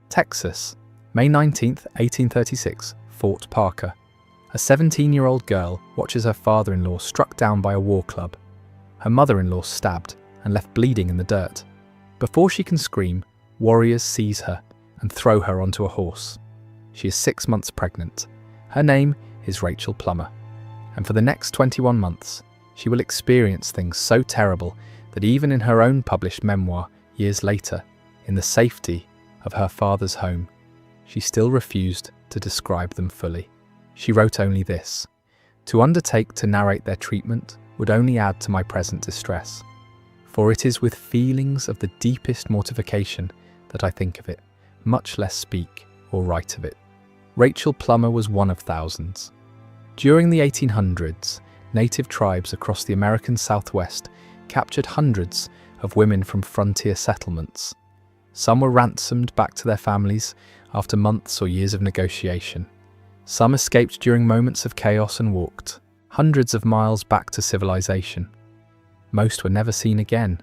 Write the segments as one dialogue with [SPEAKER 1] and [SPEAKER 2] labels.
[SPEAKER 1] Texas, May 19, 1836, Fort Parker. A 17-year-old girl watches her father-in-law struck down by a war club. Her mother-in-law stabbed and left bleeding in the dirt. Before she can scream, warriors seize her and throw her onto a horse. She is 6 months pregnant. Her name is Rachel Plummer. And for the next 21 months, she will experience things so terrible that even in her own published memoir years later, in the safety of her father's home, she still refused to describe them fully. She wrote only this: "To undertake to narrate their treatment would only add to my present distress, for it is with feelings of the deepest mortification that I think of it, much less speak or write of it." Rachel Plummer was one of thousands. During the 1800s, native tribes across the American Southwest captured hundreds of women from frontier settlements. Some were ransomed back to their families after months or years of negotiation. Some escaped during moments of chaos and walked hundreds of miles back to civilization. Most were never seen again,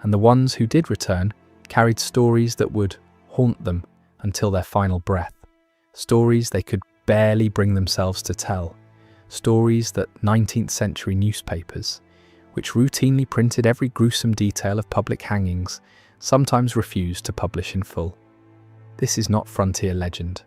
[SPEAKER 1] and the ones who did return carried stories that would haunt them until their final breath. Stories they could barely bring themselves to tell. Stories that 19th century newspapers, which routinely printed every gruesome detail of public hangings, sometimes refused to publish in full. This is not frontier legend.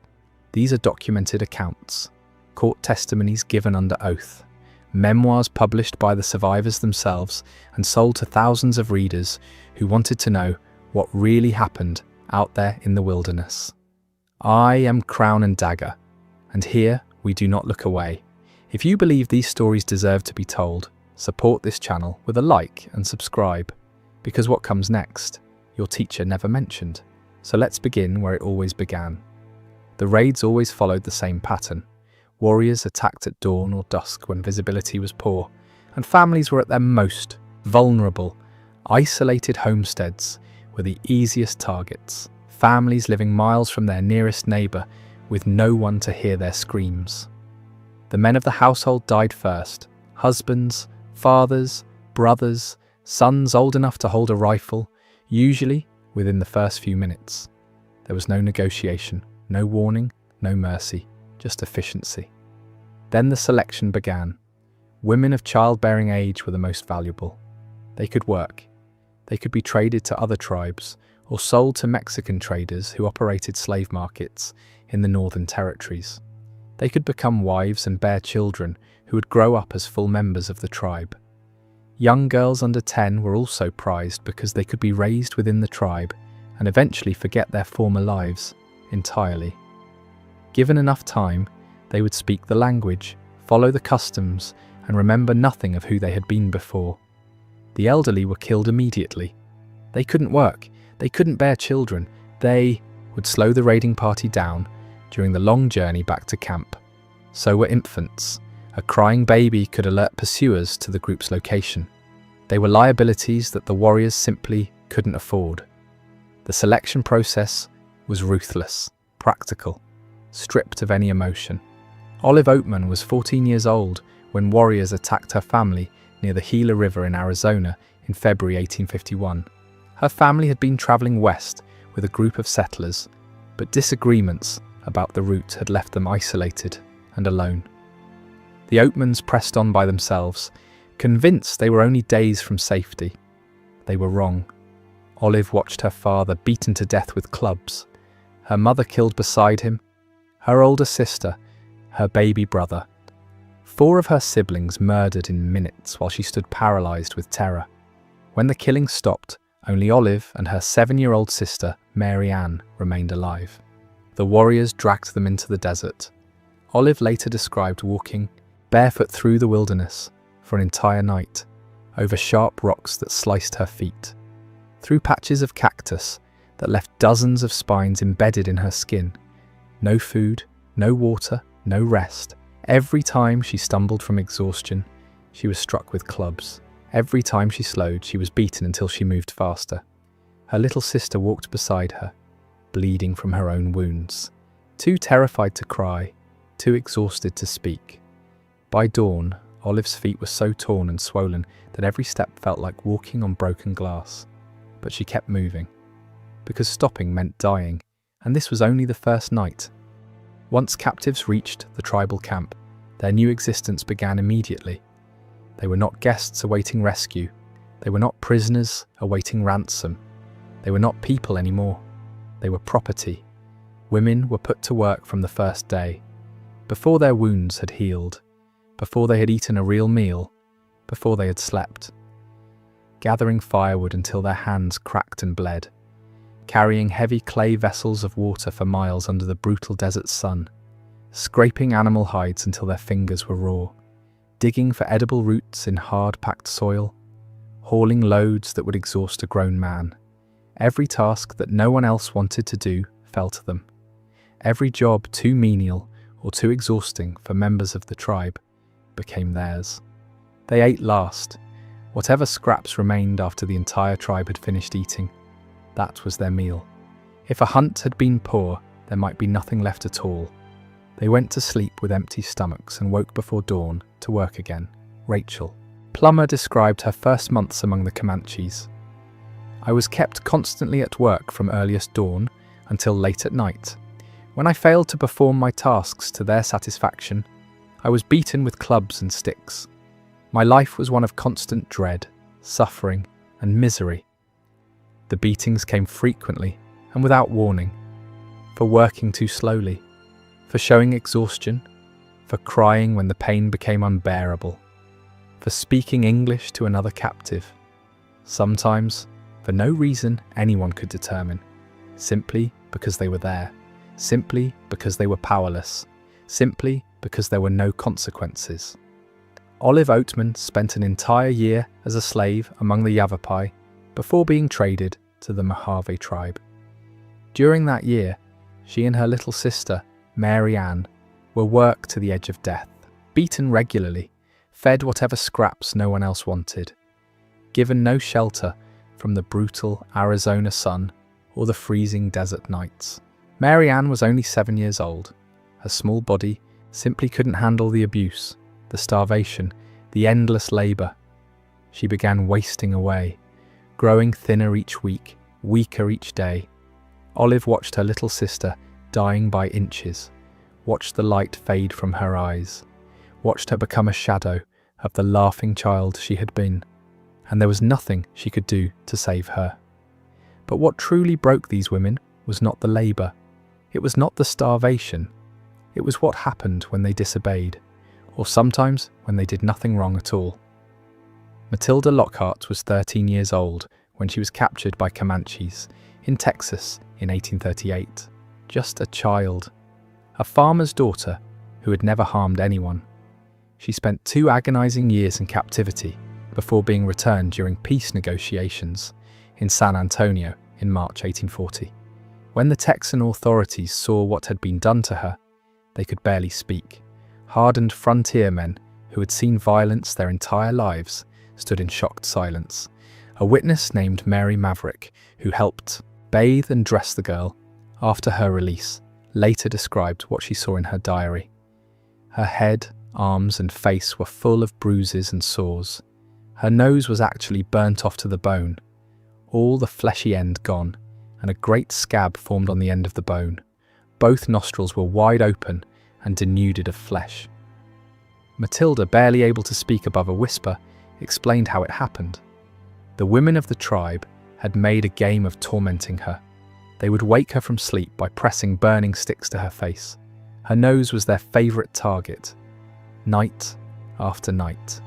[SPEAKER 1] These are documented accounts, court testimonies given under oath, memoirs published by the survivors themselves and sold to thousands of readers who wanted to know what really happened out there in the wilderness. I am Crown and Dagger, and here we do not look away. If you believe these stories deserve to be told, support this channel with a like and subscribe, because what comes next, your teacher never mentioned. So let's begin where it always began. The raids always followed the same pattern. Warriors attacked at dawn or dusk when visibility was poor, and families were at their most vulnerable. Isolated homesteads were the easiest targets. Families living miles from their nearest neighbour with no one to hear their screams. The men of the household died first. Husbands, fathers, brothers, sons old enough to hold a rifle, usually within the first few minutes. There was no negotiation, no warning, no mercy, just efficiency. Then the selection began. Women of childbearing age were the most valuable. They could work. They could be traded to other tribes or sold to Mexican traders who operated slave markets in the northern territories. They could become wives and bear children who would grow up as full members of the tribe. Young girls under 10 were also prized because they could be raised within the tribe and eventually forget their former lives entirely. Given enough time, they would speak the language, follow the customs, and remember nothing of who they had been before. The elderly were killed immediately. They couldn't work, they couldn't bear children, they would slow the raiding party down during the long journey back to camp. So were infants. A crying baby could alert pursuers to the group's location. They were liabilities that the warriors simply couldn't afford. The selection process was ruthless, practical, stripped of any emotion. Olive Oatman was 14 years old when warriors attacked her family near the Gila River in Arizona in February 1851. Her family had been traveling west with a group of settlers, but disagreements about the route had left them isolated and alone. The Oatmans pressed on by themselves, convinced they were only days from safety. They were wrong. Olive watched her father beaten to death with clubs, her mother killed beside him, her older sister, her baby brother. 4 of her siblings murdered in minutes while she stood paralyzed with terror. When the killing stopped, only Olive and her 7-year-old sister, Mary Ann, remained alive. The warriors dragged them into the desert. Olive later described walking barefoot through the wilderness for an entire night, over sharp rocks that sliced her feet, through patches of cactus that left dozens of spines embedded in her skin. No food, no water, no rest. Every time she stumbled from exhaustion, she was struck with clubs. Every time she slowed, she was beaten until she moved faster. Her little sister walked beside her, bleeding from her own wounds, too terrified to cry, too exhausted to speak. By dawn, Olive's feet were so torn and swollen that every step felt like walking on broken glass. But she kept moving, because stopping meant dying, And this was only the first night. Once captives reached the tribal camp, their new existence began immediately. They were not guests awaiting rescue. They were not prisoners awaiting ransom. They were not people anymore. They were property. Women were put to work from the first day, before their wounds had healed, before they had eaten a real meal, before they had slept. Gathering firewood until their hands cracked and bled, carrying heavy clay vessels of water for miles under the brutal desert sun, scraping animal hides until their fingers were raw, digging for edible roots in hard-packed soil, hauling loads that would exhaust a grown man. Every task that no one else wanted to do fell to them. Every job too menial or too exhausting for members of the tribe became theirs. They ate last, whatever scraps remained after the entire tribe had finished eating. That was their meal. If a hunt had been poor, there might be nothing left at all. They went to sleep with empty stomachs and woke before dawn to work again. Rachel Plummer described her first months among the Comanches. I was kept constantly at work from earliest dawn until late at night. When I failed to perform my tasks to their satisfaction, I was beaten with clubs and sticks. My life was one of constant dread, suffering, and misery. The beatings came frequently and without warning, for working too slowly, for showing exhaustion, for crying when the pain became unbearable, for speaking English to another captive. Sometimes, for no reason anyone could determine, simply because they were there, simply because they were powerless, simply because there were no consequences. Olive Oatman spent an entire year as a slave among the Yavapai before being traded to the Mojave tribe. During that year, she and her little sister, Mary Ann, were worked to the edge of death, beaten regularly, fed whatever scraps no one else wanted, given no shelter from the brutal Arizona sun or the freezing desert nights. Mary Ann was only 7 years old. Her small body simply couldn't handle the abuse, the starvation, the endless labor. She began wasting away, growing thinner each week, weaker each day. Olive watched her little sister dying by inches, watched the light fade from her eyes, watched her become a shadow of the laughing child she had been, and there was nothing she could do to save her. But what truly broke these women was not the labor. It was not the starvation. It was what happened when they disobeyed, or sometimes when they did nothing wrong at all. Matilda Lockhart was 13 years old when she was captured by Comanches in Texas in 1838. Just a child, a farmer's daughter who had never harmed anyone. She spent 2 agonizing years in captivity before being returned during peace negotiations in San Antonio in March 1840. When the Texan authorities saw what had been done to her, they could barely speak. Hardened frontiermen who had seen violence their entire lives stood in shocked silence. A witness named Mary Maverick, who helped bathe and dress the girl after her release, later described what she saw in her diary. Her head, arms, and face were full of bruises and sores. Her nose was actually burnt off to the bone, all the fleshy end gone, and a great scab formed on the end of the bone. Both nostrils were wide open and denuded of flesh. Matilda, barely able to speak above a whisper, explained how it happened. The women of the tribe had made a game of tormenting her. They would wake her from sleep by pressing burning sticks to her face. Her nose was their favourite target. Night after night,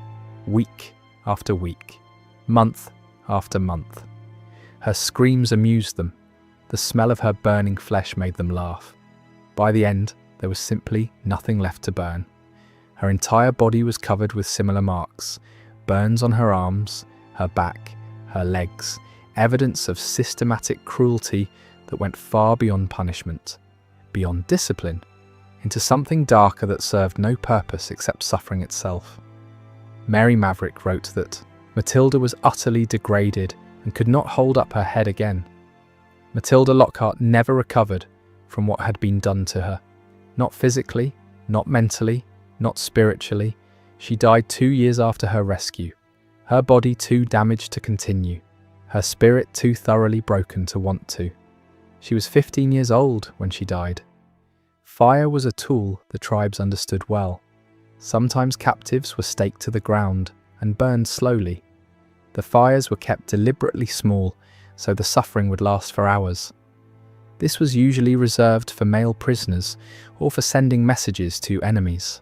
[SPEAKER 1] week after week, month after month. Her screams amused them. The smell of her burning flesh made them laugh. By the end, there was simply nothing left to burn. Her entire body was covered with similar marks, burns on her arms, her back, her legs, evidence of systematic cruelty that went far beyond punishment, beyond discipline, into something darker that served no purpose except suffering itself. Mary Maverick wrote that Matilda was utterly degraded and could not hold up her head again. Matilda Lockhart never recovered from what had been done to her. Not physically, not mentally, not spiritually. She died 2 years after her rescue. Her body too damaged to continue. Her spirit too thoroughly broken to want to. She was 15 years old when she died. Fire was a tool the tribes understood well. Sometimes captives were staked to the ground and burned slowly. The fires were kept deliberately small so the suffering would last for hours. This was usually reserved for male prisoners or for sending messages to enemies.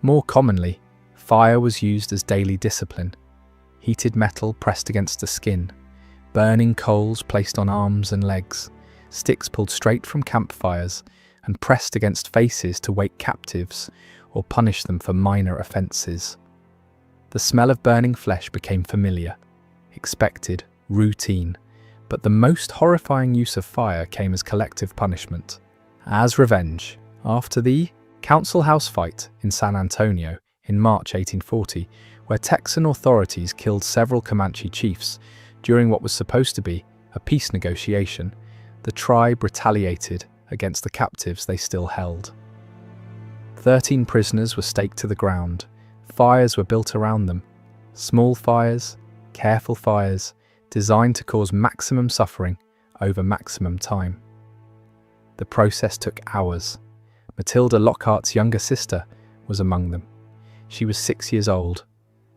[SPEAKER 1] More commonly, fire was used as daily discipline. Heated metal pressed against the skin, burning coals placed on arms and legs, sticks pulled straight from campfires and pressed against faces to wake captives or punish them for minor offences. The smell of burning flesh became familiar, expected, routine, but the most horrifying use of fire came as collective punishment. As revenge, after the Council House fight in San Antonio in March 1840, where Texan authorities killed several Comanche chiefs during what was supposed to be a peace negotiation, the tribe retaliated against the captives they still held. 13 prisoners were staked to the ground. Fires were built around them. Small fires, careful fires, designed to cause maximum suffering over maximum time. The process took hours. Matilda Lockhart's younger sister was among them. She was 6 years old.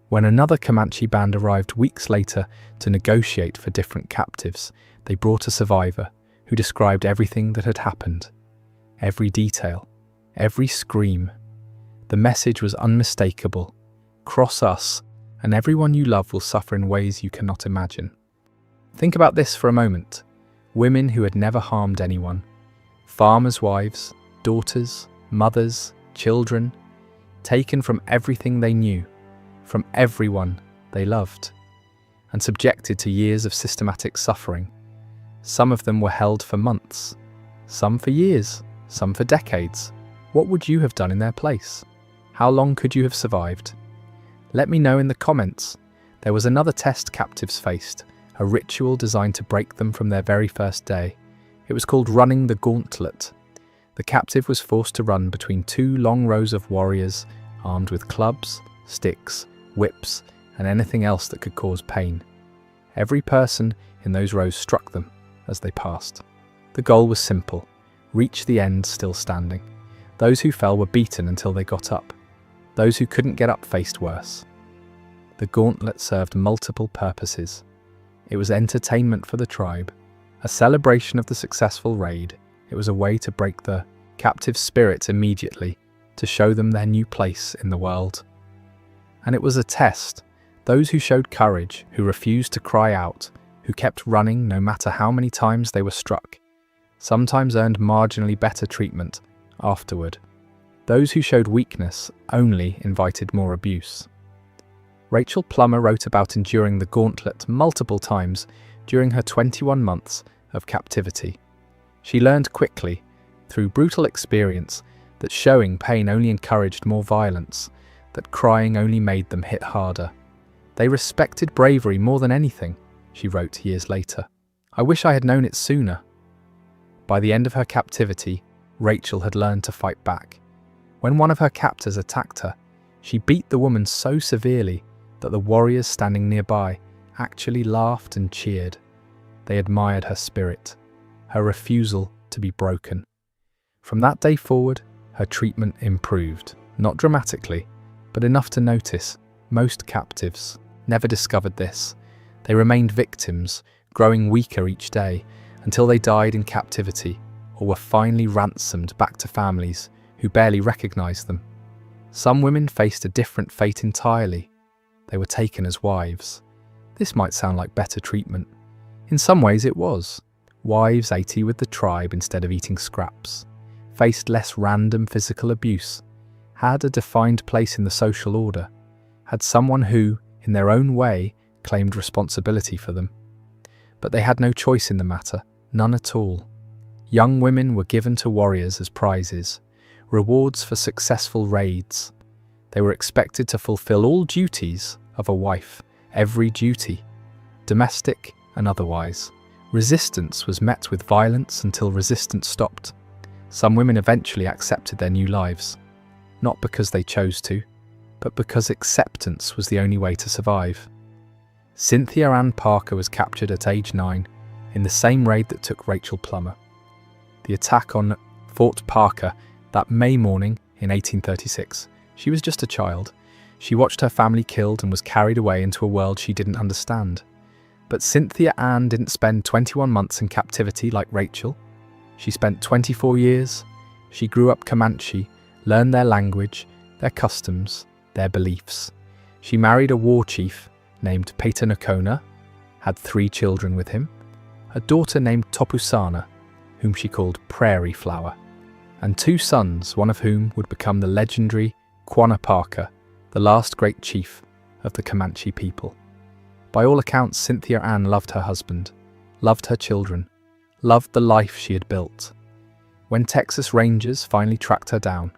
[SPEAKER 1] When another Comanche band arrived weeks later to negotiate for different captives, they brought a survivor who described everything that had happened. Every detail, every scream. The message was unmistakable. Cross us, and everyone you love will suffer in ways you cannot imagine. Think about this for a moment. Women who had never harmed anyone. Farmers' wives, daughters, mothers, children, taken from everything they knew, from everyone they loved, and subjected to years of systematic suffering. Some of them were held for months, some for years, some for decades. What would you have done in their place? How long could you have survived? Let me know in the comments. There was another test captives faced, a ritual designed to break them from their very first day. It was called running the gauntlet. The captive was forced to run between two long rows of warriors armed with clubs, sticks, whips, and anything else that could cause pain. Every person in those rows struck them as they passed. The goal was simple: reach the end still standing. Those who fell were beaten until they got up. Those who couldn't get up faced worse. The gauntlet served multiple purposes. It was entertainment for the tribe, a celebration of the successful raid. It was a way to break the captive spirit immediately, to show them their new place in the world. And it was a test. Those who showed courage, who refused to cry out, who kept running no matter how many times they were struck, sometimes earned marginally better treatment afterward. Those who showed weakness only invited more abuse. Rachel Plummer wrote about enduring the gauntlet multiple times during her 21 months of captivity. She learned quickly, through brutal experience, that showing pain only encouraged more violence, that crying only made them hit harder. They respected bravery more than anything, she wrote years later. I wish I had known it sooner. By the end of her captivity, Rachel had learned to fight back. When one of her captors attacked her, she beat the woman so severely that the warriors standing nearby actually laughed and cheered. They admired her spirit, her refusal to be broken. From that day forward, her treatment improved, not dramatically, but enough to notice. Most captives never discovered this. They remained victims, growing weaker each day, until they died in captivity or were finally ransomed back to families who barely recognized them. Some women faced a different fate entirely. They were taken as wives. This might sound like better treatment. In some ways it was. Wives ate with the tribe instead of eating scraps, faced less random physical abuse, had a defined place in the social order, had someone who, in their own way, claimed responsibility for them. But they had no choice in the matter, none at all. Young women were given to warriors as prizes, rewards for successful raids. They were expected to fulfill all duties of a wife, every duty, domestic and otherwise. Resistance was met with violence until resistance stopped. Some women eventually accepted their new lives, not because they chose to, but because acceptance was the only way to survive. Cynthia Ann Parker was captured at age 9. in the same raid that took Rachel Plummer. The attack on Fort Parker that May morning in 1836. She was just a child. She watched her family killed and was carried away into a world she didn't understand. But Cynthia Ann didn't spend 21 months in captivity like Rachel. She spent 24 years. She grew up Comanche, learned their language, their customs, their beliefs. She married a war chief named Patanacona, had 3 children with him, a daughter named Topusana, whom she called Prairie Flower, and 2 sons, one of whom would become the legendary Quanah Parker, the last great chief of the Comanche people. By all accounts, Cynthia Ann loved her husband, loved her children, loved the life she had built. When Texas Rangers finally tracked her down,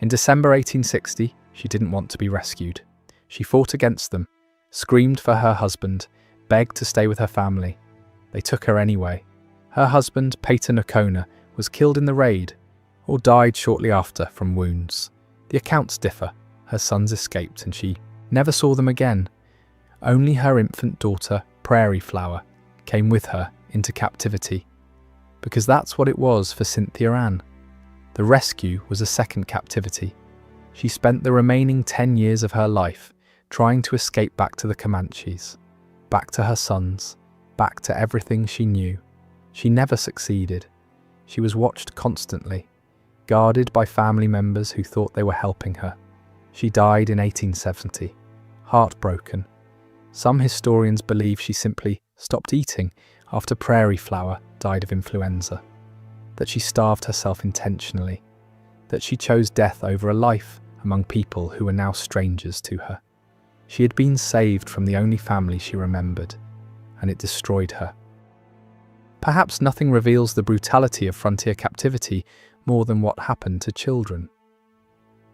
[SPEAKER 1] in December 1860, she didn't want to be rescued. She fought against them, screamed for her husband, begged to stay with her family. They took her anyway. Her husband, Patanacona, was killed in the raid, or died shortly after from wounds. The accounts differ. Her sons escaped and she never saw them again. Only her infant daughter, Prairie Flower, came with her into captivity. Because that's what it was for Cynthia Ann. The rescue was a second captivity. She spent the remaining 10 years of her life trying to escape back to the Comanches, back to her sons, back to everything she knew. She never succeeded. She was watched constantly, guarded by family members who thought they were helping her. She died in 1870, heartbroken. Some historians believe she simply stopped eating after Prairie Flower died of influenza, that she starved herself intentionally, that she chose death over a life among people who were now strangers to her. She had been saved from the only family she remembered, and it destroyed her. Perhaps nothing reveals the brutality of frontier captivity more than what happened to children.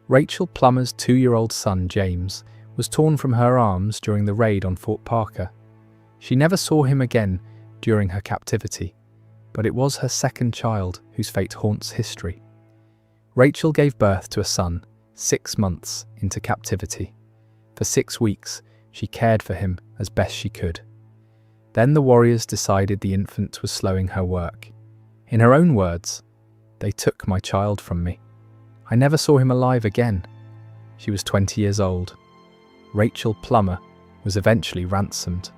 [SPEAKER 1] Rachel Plummer's 2-year-old son, James, was torn from her arms during the raid on Fort Parker. She never saw him again during her captivity, but it was her second child whose fate haunts history. Rachel gave birth to a son 6 months into captivity. For 6 weeks, she cared for him as best she could. Then the warriors decided the infant was slowing her work. In her own words, "They took my child from me. I never saw him alive again." She was 20 years old. Rachel Plummer was eventually ransomed.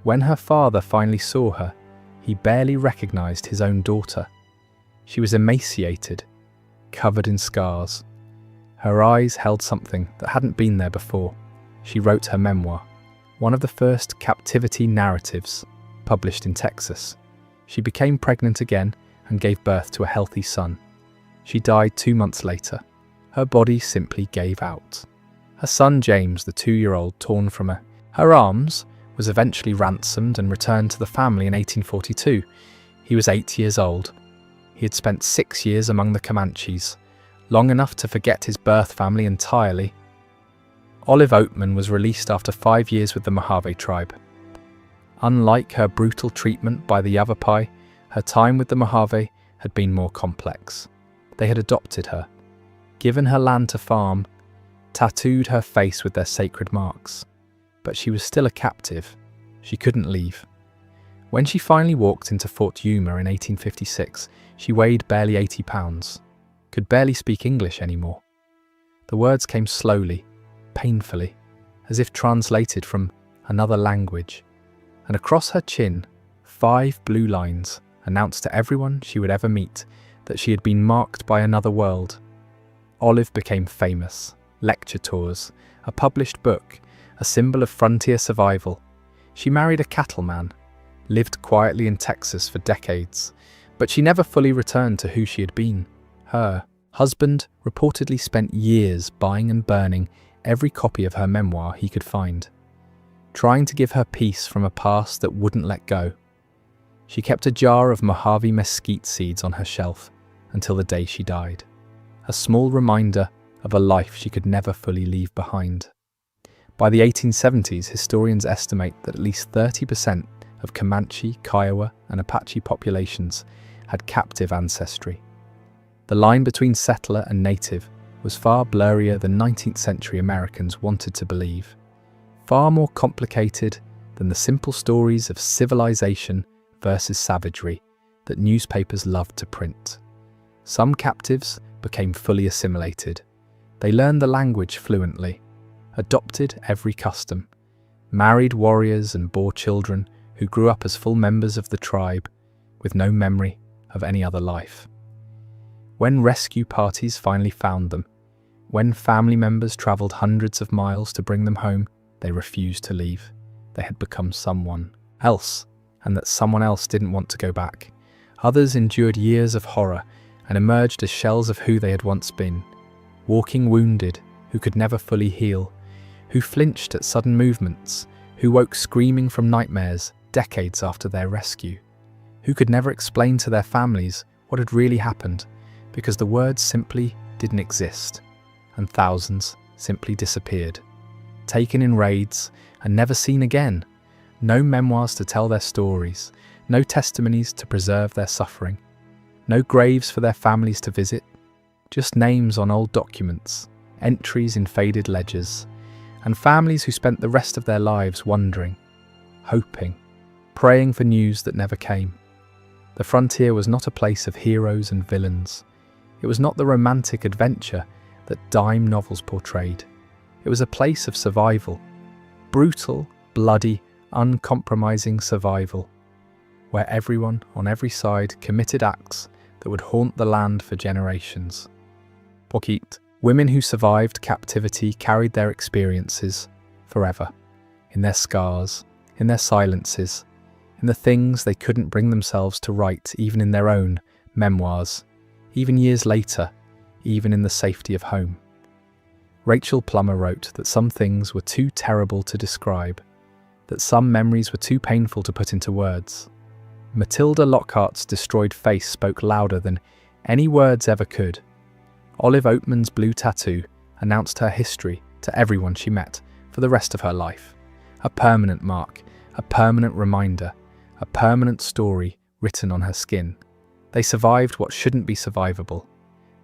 [SPEAKER 1] When her father finally saw her, he barely recognized his own daughter. She was emaciated, covered in scars. Her eyes held something that hadn't been there before. She wrote her memoir, one of the first captivity narratives published in Texas. She became pregnant again and gave birth to a healthy son. She died 2 months later. Her body simply gave out. Her son James, the 2-year-old torn from her arms, was eventually ransomed and returned to the family in 1842. He was 8 years old. He had spent 6 years among the Comanches, long enough to forget his birth family entirely. Olive Oatman was released after 5 years with the Mojave tribe. Unlike her brutal treatment by the Yavapai, her time with the Mojave had been more complex. They had adopted her, given her land to farm, tattooed her face with their sacred marks. But she was still a captive. She couldn't leave. When she finally walked into Fort Yuma in 1856, she weighed barely 80 pounds, could barely speak English anymore. The words came slowly, painfully, as if translated from another language, and across her chin, 5 blue lines announced to everyone she would ever meet that she had been marked by another world. Olive became famous. Lecture tours, a published book, a symbol of frontier survival. She married a cattleman, lived quietly in Texas for decades, but she never fully returned to who she had been. Her husband reportedly spent years buying and burning every copy of her memoir he could find, trying to give her peace from a past that wouldn't let go. She kept a jar of Mojave mesquite seeds on her shelf until the day she died, a small reminder of a life she could never fully leave behind. By the 1870s, historians estimate that at least 30% of Comanche, Kiowa, and Apache populations had captive ancestry. The line between settler and native was far blurrier than 19th century Americans wanted to believe, far more complicated than the simple stories of civilization versus savagery that newspapers loved to print. Some captives became fully assimilated. They learned the language fluently, adopted every custom, married warriors and bore children who grew up as full members of the tribe with no memory of any other life. When rescue parties finally found them, when family members travelled hundreds of miles to bring them home, they refused to leave. They had become someone else, and that someone else didn't want to go back. Others endured years of horror and emerged as shells of who they had once been, walking wounded, who could never fully heal, who flinched at sudden movements, who woke screaming from nightmares decades after their rescue, who could never explain to their families what had really happened because the words simply didn't exist, and thousands simply disappeared, taken in raids and never seen again. No memoirs to tell their stories, no testimonies to preserve their suffering, no graves for their families to visit, just names on old documents, entries in faded ledgers, and families who spent the rest of their lives wondering, hoping, praying for news that never came. The frontier was not a place of heroes and villains. It was not the romantic adventure that dime novels portrayed. It was a place of survival, brutal, bloody, uncompromising survival, where everyone on every side committed acts that would haunt the land for generations. Women who survived captivity carried their experiences forever, in their scars, in their silences, in the things they couldn't bring themselves to write even in their own memoirs, even years later, even in the safety of home. Rachel Plummer wrote that some things were too terrible to describe, that some memories were too painful to put into words. Matilda Lockhart's destroyed face spoke louder than any words ever could. Olive Oatman's blue tattoo announced her history to everyone she met for the rest of her life. A permanent mark, a permanent reminder, a permanent story written on her skin. They survived what shouldn't be survivable.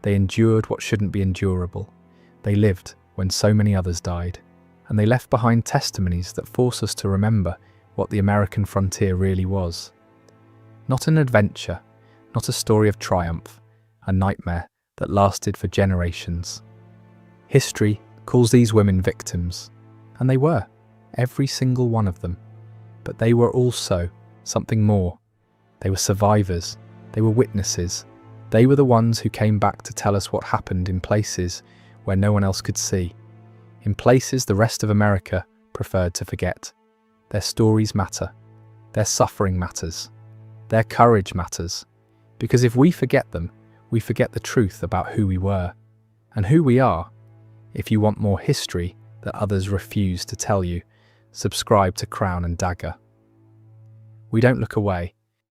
[SPEAKER 1] They endured what shouldn't be endurable. They lived when so many others died. And they left behind testimonies that force us to remember what the American frontier really was. Not an adventure, not a story of triumph, a nightmare that lasted for generations. History calls these women victims, and they were, every single one of them. But they were also something more. They were survivors, they were witnesses, they were the ones who came back to tell us what happened in places where no one else could see, in places the rest of America preferred to forget. Their stories matter, their suffering matters, their courage matters, because if we forget them, we forget the truth about who we were and who we are. If you want more history that others refuse to tell you, subscribe to Crown and Dagger. We don't look away.